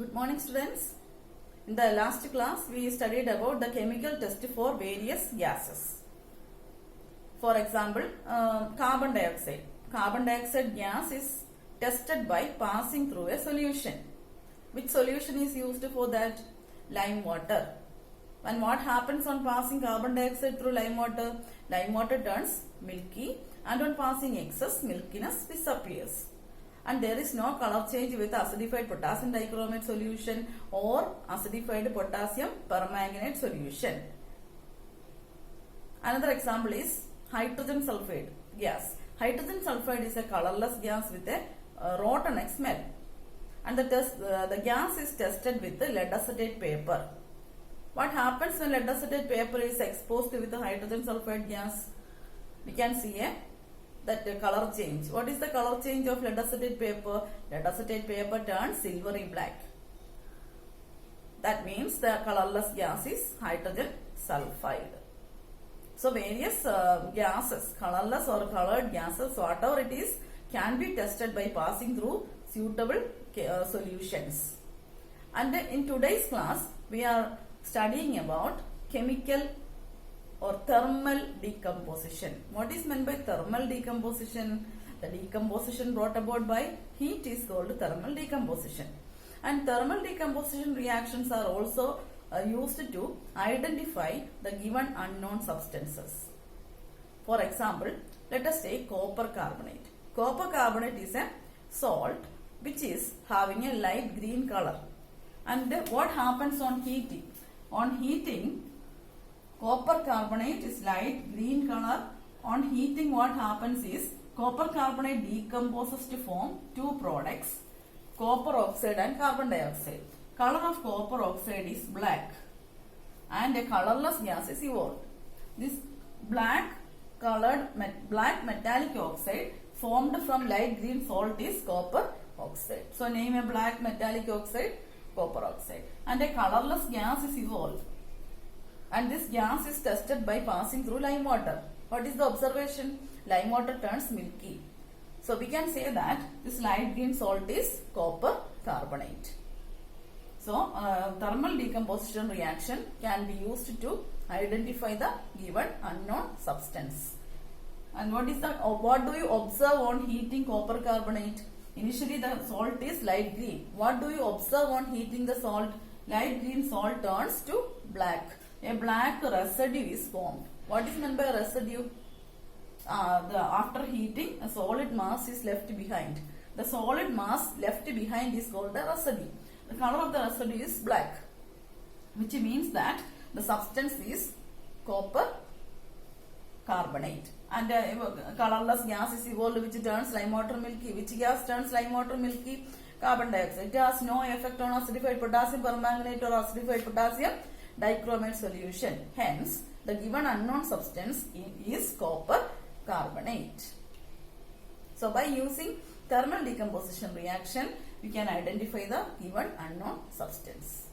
Good morning, students. In the last class, we studied about the chemical test for various gases. For example, carbon dioxide. Carbon dioxide gas is tested by passing through a solution. Which solution is used for that? Lime water. And what happens on passing carbon dioxide through lime water? Lime water turns milky, and on passing excess, milkiness disappears. And there is no color change with acidified potassium dichromate solution or acidified potassium permanganate solution. Another example is hydrogen sulfide gas. Hydrogen sulfide is a colorless gas with a rotten smell, and the gas is tested with the lead acetate paper. What happens when lead acetate paper is exposed with the hydrogen sulfide gas? We can see that color change. What is the color change of lead acetate paper? Lead acetate paper turns silvery black. That means the colorless gas is hydrogen sulfide. So various gases, colorless or colored gases, whatever it is, can be tested by passing through suitable solutions. And in today's class, we are studying about chemical or thermal decomposition. What is meant by thermal decomposition? The decomposition brought about by heat is called thermal decomposition. And thermal decomposition reactions are also used to identify the given unknown substances. For example, let us take copper carbonate. Copper carbonate is a salt which is having a light green color. And what happens on heating? On heating, copper carbonate is light green color. On heating, what happens is copper carbonate decomposes to form two products, copper oxide and carbon dioxide. Color of copper oxide is black and a colorless gas is evolved. This black metallic oxide formed from light green salt is copper oxide. So name a black metallic oxide, copper oxide, and a colorless gas is evolved. And this gas is tested by passing through lime water. What is the observation? Lime water turns milky. So we can say that this light green salt is copper carbonate. So thermal decomposition reaction can be used to identify the given unknown substance. And what do you observe on heating copper carbonate? Initially the salt is light green. What do you observe on heating the salt? Light green salt turns to black. A black residue is formed. What is meant by residue? After heating, a solid mass is left behind. The solid mass left behind is called the residue. The color of the residue is black, which means that the substance is copper carbonate. And colorless gas is evolved which turns lime water milky. Which gas turns lime water milky? Carbon dioxide. It has no effect on acidified potassium permanganate or acidified potassium dichromate solution. Hence, the given unknown substance is copper carbonate. So, by using thermal decomposition reaction, we can identify the given unknown substance.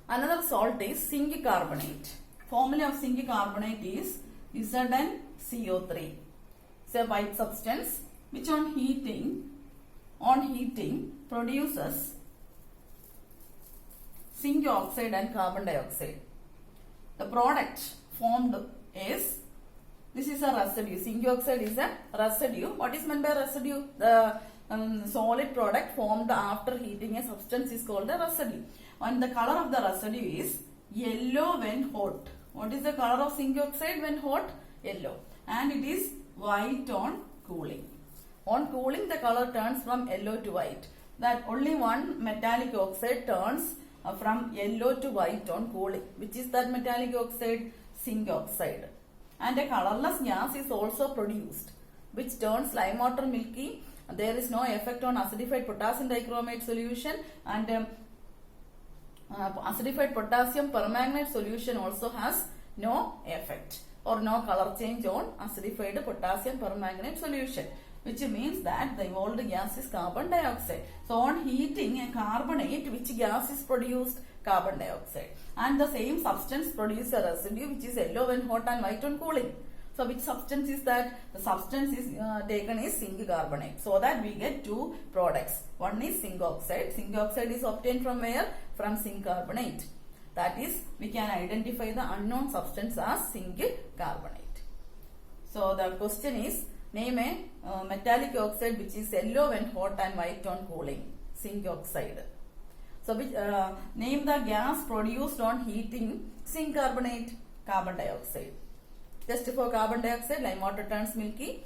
Another salt is zinc carbonate. Formula of zinc carbonate is ZnCO3. It's a white substance which on heating produces zinc oxide and carbon dioxide. The product formed is, this is a residue. Zinc oxide is a residue. What is meant by residue? The solid product formed after heating a substance is called a residue. And the color of the residue is yellow when hot. What is the color of zinc oxide when hot? Yellow. And it is white on cooling. On cooling, the color turns from yellow to white. That only one metallic oxide turns from yellow to white on cooling. Which is that metallic oxide? Zinc oxide. And a colorless gas is also produced, which turns lime water milky. There is no effect on acidified potassium dichromate solution, and acidified potassium permanganate solution also has no effect or no color change on acidified potassium permanganate solution, which means that the evolved gas is carbon dioxide. So on heating a carbonate, which gas is produced? Carbon dioxide. And the same substance produces a residue which is yellow when hot and white on cooling. So which substance is that? The substance is taken is zinc carbonate. So that we get two products. One is zinc oxide. Zinc oxide is obtained from where? From zinc carbonate. That is, we can identify the unknown substance as zinc carbonate. So the question is, name a metallic oxide which is yellow when hot and white on cooling. Zinc oxide. So which, name the gas produced on heating zinc carbonate. Carbon dioxide. Just for carbon dioxide, lime water turns milky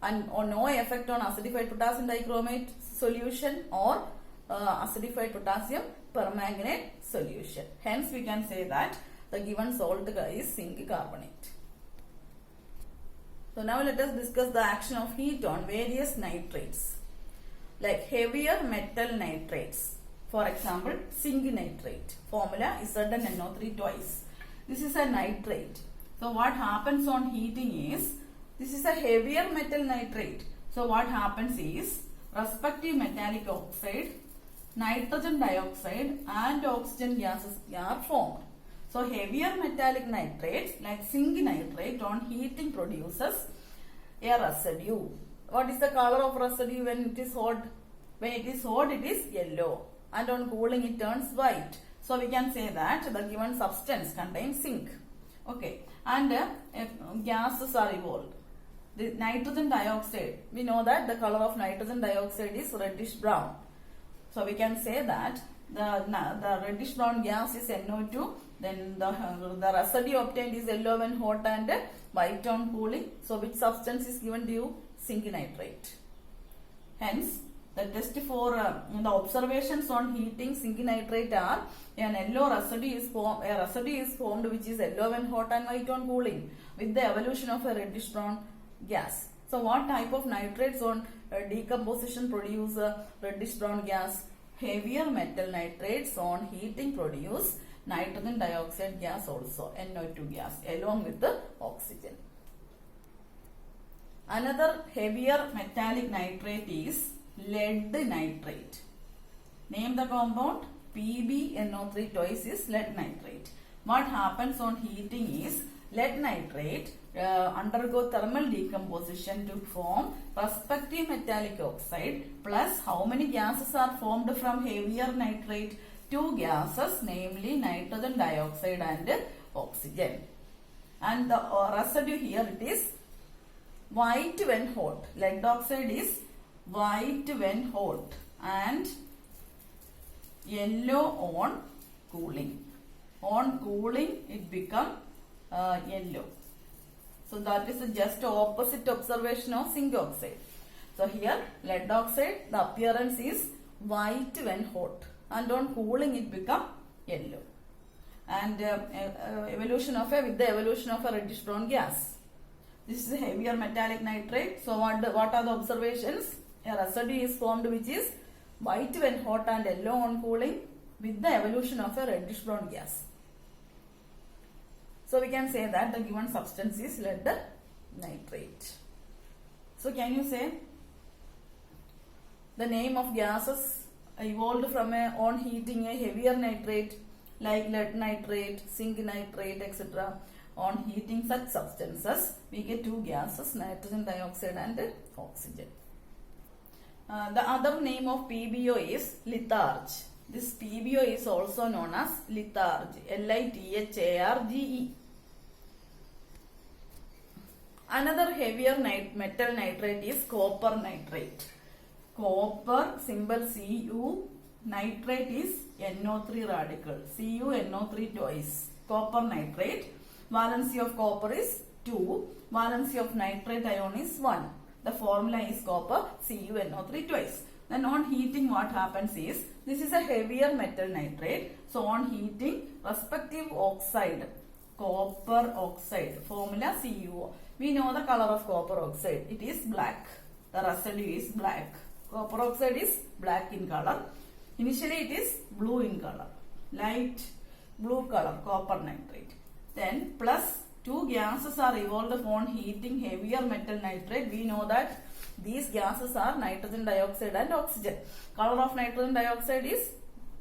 and no effect on acidified potassium dichromate solution or acidified potassium permanganate solution. Hence, we can say that the given salt is zinc carbonate. So now let us discuss the action of heat on various nitrates like heavier metal nitrates. For example, zinc nitrate. Formula is ZnNO3 twice. This is a nitrate. So what happens on heating is, this is a heavier metal nitrate. So what happens is, respective metallic oxide, nitrogen dioxide and oxygen gases are formed. So heavier metallic nitrates like zinc nitrate on heating produces a residue. What is the color of residue when it is hot? When it is hot, it is yellow, and on cooling it turns white. So we can say that the given substance contains zinc. Okay, and gases are evolved. The nitrogen dioxide, we know that the color of nitrogen dioxide is reddish brown. So we can say that the reddish brown gas is NO2. Then the residue obtained is yellow when hot and white on cooling. So which substance is given to you? Zinc nitrate. Hence, the test for the observations on heating zinc nitrate are an yellow residue is formed which is yellow when hot and white on cooling with the evolution of a reddish brown gas. So what type of nitrates on decomposition produce a reddish brown gas? Heavier metal nitrates on heating produce nitrogen dioxide gas also, NO2 gas, along with the oxygen. Another heavier metallic nitrate is lead nitrate. Name the compound. PbNO3 twice is lead nitrate. What happens on heating is, lead nitrate undergo thermal decomposition to form respective metallic oxide plus how many gases are formed from heavier nitrate? Two gases, namely nitrogen dioxide and oxygen. And the residue here, it is white when hot. Lead oxide is white when hot and yellow on cooling. On cooling it become yellow. So that is just opposite observation of zinc oxide. So here lead oxide, the appearance is white when hot and on cooling it become yellow. And evolution of with the evolution of a reddish brown gas. This is a heavier metallic nitrate. So what are the observations? A residue is formed which is white when hot and yellow on cooling with the evolution of a reddish brown gas. So we can say that the given substance is lead nitrate. So can you say the name of gases evolved from on heating a heavier nitrate like lead nitrate, zinc nitrate, etc. On heating such substances, we get two gases, nitrogen dioxide and oxygen. The other name of PbO is litharge. This PbO is also known as litharge, Litharge. Another heavier metal nitrate is copper nitrate. Copper, symbol Cu, nitrate is NO3 radical, CuNO3 twice. Copper nitrate, valency of copper is 2, valency of nitrate ion is 1. The formula is copper, CuNO3 twice. Then on heating what happens is, this is a heavier metal nitrate. So on heating, respective oxide, copper oxide, formula Cu. We know the color of copper oxide. It is black. The residue is black. Copper oxide is black in color. Initially it is blue in color. Light blue color, copper nitrate. Then plus two gases are evolved upon heating heavier metal nitrate. We know that these gases are nitrogen dioxide and oxygen. Color of nitrogen dioxide is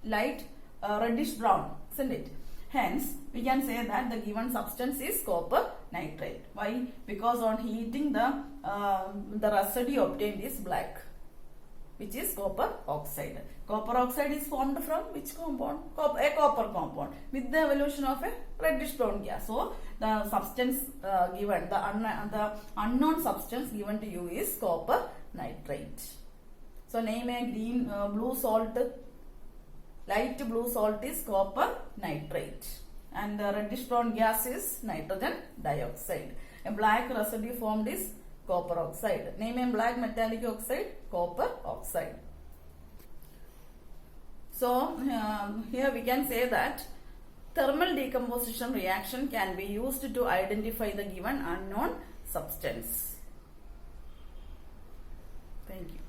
light reddish brown, isn't it? Hence, we can say that the given substance is copper nitrate. Why? Because on heating the residue obtained is black, which is copper oxide. Copper oxide is formed from which compound? A copper compound with the evolution of a reddish brown gas. So the substance given, the unknown substance given to you is copper nitrate. So name a green blue salt. Light blue salt is copper nitrate, and the reddish brown gas is nitrogen dioxide. A black residue formed is copper oxide. Name a black metallic oxide, copper oxide. So here we can say that thermal decomposition reaction can be used to identify the given unknown substance. Thank you.